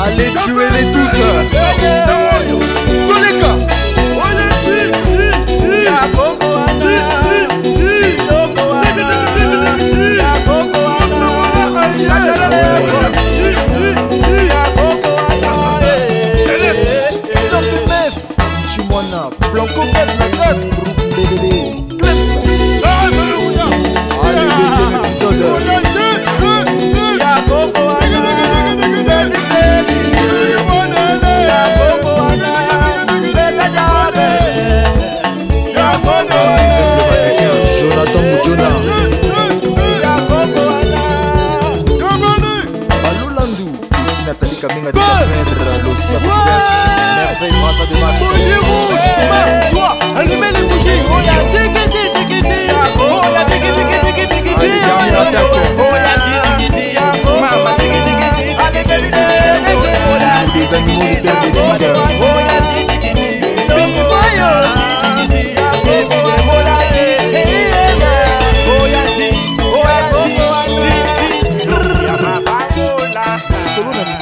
Allez tuez-les tous. Tous les gars. Chimona, Blanco, Nagas, groupe BBB, Clems. Allez, deuxième épisode. Nathalie Kaminga des affaires, Los Sabinas, merveille, Massa de Max. Bougie rouge, toi, allumez les bougies. Oh ya tiki, oh ya tiki, oh ya tiki, des animaux de terre des tigres. Oh ya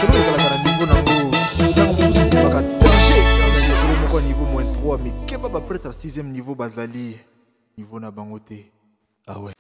solo ezalaka na niveau nango ntango mosusu ekobaka danger na solo moko ya niveau -3 mais keba baprêtre ya 6e niveau bazali niveau na bango te. Ah ouais.